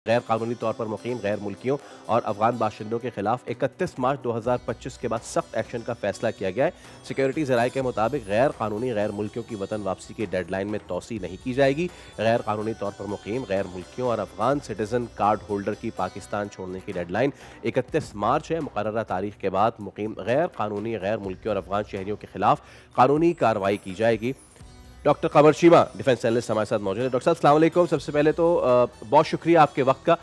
गैर कानूनी तौर पर मुकीम गैर मुल्कियों और अफगान बाशिंदों के खिलाफ 31 मार्च 2025 के बाद सख्त एक्शन का फैसला किया गया है। सिक्योरिटी ज़राए के मुताबिक गैर कानूनी गैर मुल्कियों की वतन वापसी की डेडलाइन में तोसी नहीं की जाएगी। गैर कानूनी तौर पर मुकीम गैर मुल्कियों और अफगान सिटीजन कार्ड होल्डर की पाकिस्तान छोड़ने की डेडलाइन 31 मार्च है। मुकर्ररा तारीख के बाद मुकीम गैर कानूनी गैर मुल्कियों और अफगान शहरियों के खिलाफ कानूनी कार्रवाई की जाएगी। Doctor Qamar Cheema defence analyst हमारे साथ मौजूद है। डॉक्टर साहब अस्सलाम वालेकुम। सबसे पहले तो बहुत शुक्रिया आपके वक्त का।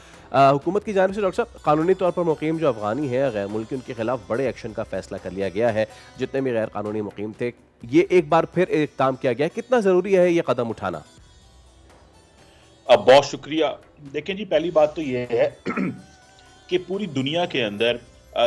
हुकूमत की जानिब से डॉक्टर साहब कानूनी तौर पर मुकीम जो अफगानी है गैर मुल्की, उनके खिलाफ बड़े एक्शन का फैसला कर लिया गया है। जितने भी गैर कानूनी मुकीम थे ये एक बार फिर इक़दाम किया गया है। कितना ज़रूरी है ये कदम उठाना? अब बहुत शुक्रिया। देखें जी, पहली बात तो ये है कि पूरी दुनिया के अंदर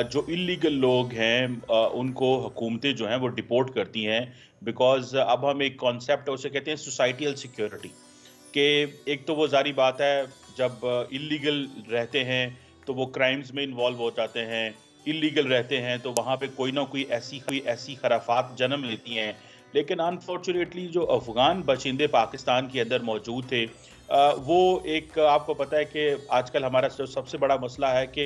जो इलीगल लोग हैं उनको हुकूमतें जो हैं वो डिपोर्ट करती हैं, बिकॉज अब हम एक कॉन्सेप्ट है उसे कहते हैं सोसाइटियल सिक्योरिटी, कि एक तो वो जारी बात है जब इलीगल रहते हैं तो वो क्राइम्स में इन्वॉल्व हो जाते हैं, इलीगल रहते हैं तो वहाँ पे कोई ना कोई ऐसी खराफात जन्म लेती हैं। लेकिन अनफॉर्चुनेटली जो अफ़गान बशिंदे पाकिस्तान के अंदर मौजूद थे वो एक आपको पता है कि आजकल हमारा जो सबसे बड़ा मसला है कि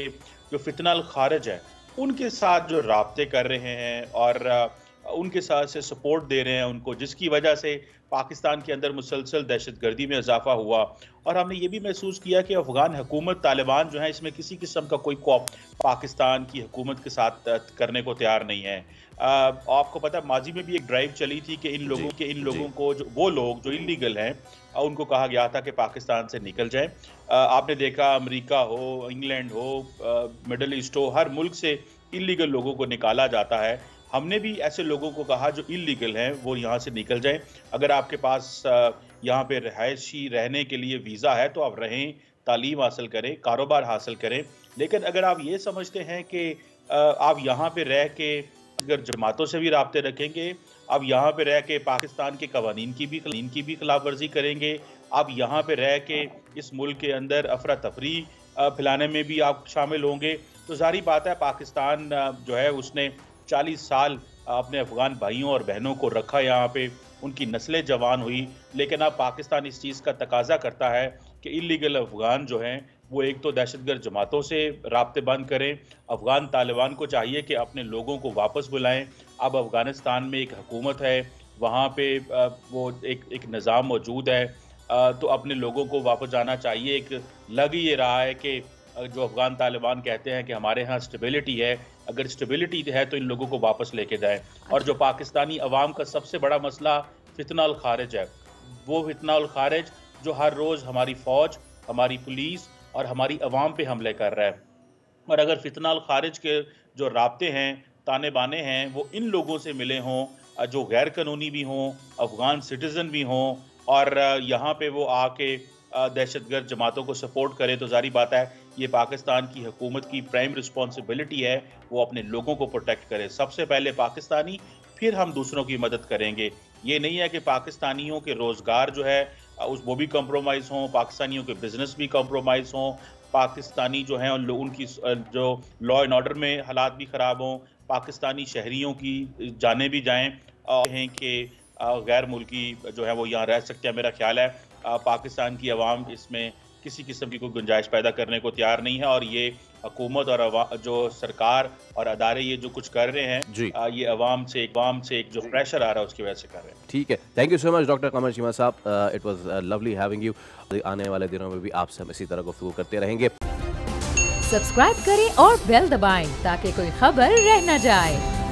जो फितना अल खारिज है उनके साथ जो राब्ते कर रहे हैं और उनके साथ से सपोर्ट दे रहे हैं उनको, जिसकी वजह से पाकिस्तान के अंदर मुसलसल दहशतगर्दी में इजाफा हुआ। और हमने ये भी महसूस किया कि अफ़गान हुकूमत, तालिबान जो है इसमें किसी किस्म का कोई कॉप पाकिस्तान की हुकूमत के साथ करने को तैयार नहीं है। आपको पता है माजी में भी एक ड्राइव चली थी कि इन लोगों को जो वो लोग जो इलीगल हैं उनको कहा गया था कि पाकिस्तान से निकल जाएं। आपने देखा अमेरिका हो, इंग्लैंड हो, मिडल ईस्ट हो, हर मुल्क से इलीगल लोगों को निकाला जाता है। हमने भी ऐसे लोगों को कहा जो इलीगल हैं वो यहाँ से निकल जाएं। अगर आपके पास यहाँ पे रहायशी रहने के लिए वीज़ा है तो आप रहें, तालीम हासिल करें, कारोबार हासिल करें। लेकिन अगर आप ये समझते हैं कि आप यहाँ पे रह के अगर जमातों से भी राब्ते रखेंगे, आप यहाँ पे रह के पाकिस्तान के कवानीन की भी खिलाफ वर्जी करेंगे, आप यहाँ पे रह के इस मुल्क के अंदर अफरा तफरी फैलाने में भी आप शामिल होंगे, तो ज़ाहिर बात है पाकिस्तान जो है उसने 40 साल अपने अफ़गान भाइयों और बहनों को रखा यहाँ पे, उनकी नस्लें जवान हुई। लेकिन अब पाकिस्तान इस चीज़ का तकाजा करता है कि इलीगल अफ़गान जो हैं वो एक तो दहशतगर्द जमातों से राब्ते बंद करें। अफ़गान तालिबान को चाहिए कि अपने लोगों को वापस बुलाएं। अब अफ़गानिस्तान में एक हुकूमत है, वहाँ पे वो एक निज़ाम मौजूद है, तो अपने लोगों को वापस जाना चाहिए। एक लग ही ये रहा है कि जो अफ़गान तालिबान कहते हैं कि हमारे यहाँ स्टेबिलिटी है, अगर स्टेबिलिटी है तो इन लोगों को वापस लेके जाएं। और जो पाकिस्तानी अवाम का सबसे बड़ा मसला फितना अल खारिज है, वो फितना अल खारिज जो हर रोज़ हमारी फ़ौज, हमारी पुलिस और हमारी अवाम पे हमले कर रहा है। और अगर फितना अल खारिज के जो राब्ते हैं, ताने बाने हैं, वो इन लोगों से मिले हों जो गैर कानूनी भी हों, अफ़गान सिटीज़न भी हों और यहाँ पे वो आके दहशतगर्द जमातों को सपोर्ट करे, तो ज़ाहिर बात है ये पाकिस्तान की हुकूमत की प्राइम रिस्पॉन्सिबिलिटी है वो अपने लोगों को प्रोटेक्ट करे। सबसे पहले पाकिस्तानी, फिर हम दूसरों की मदद करेंगे। ये नहीं है कि पाकिस्तानियों के रोज़गार जो है वो भी कम्प्रोमाइज़ हों, पाकिस्तानियों के बिजनेस भी कम्प्रोमाइज़ हों, पाकिस्तानी जो हैं उनकी जो लॉ एंड ऑर्डर में हालात भी ख़राब हों, पाकिस्तानी शहरियों की जानें भी जाएँ हैं कि गैर मुल्की जो है वो यहाँ रह सकते हैं। मेरा ख्याल है पाकिस्तान की अवाम इसमें किसी किस्म की कोई गुंजाइश पैदा करने को तैयार नहीं है, और ये हुकूमत और जो सरकार और अदारे ये जो कुछ कर रहे हैं ये अवाम से एक जो प्रेशर आ रहा है उसकी वजह से कर रहे हैं। ठीक है, thank you so much doctor Qamar Cheema साहब। It was lovely having you. आने वाले दिनों में भी आपसे हम इसी तरह गुफ्तगू करते रहेंगे। सब्सक्राइब करें और बेल दबाएं ताकि कोई खबर रह न जाए।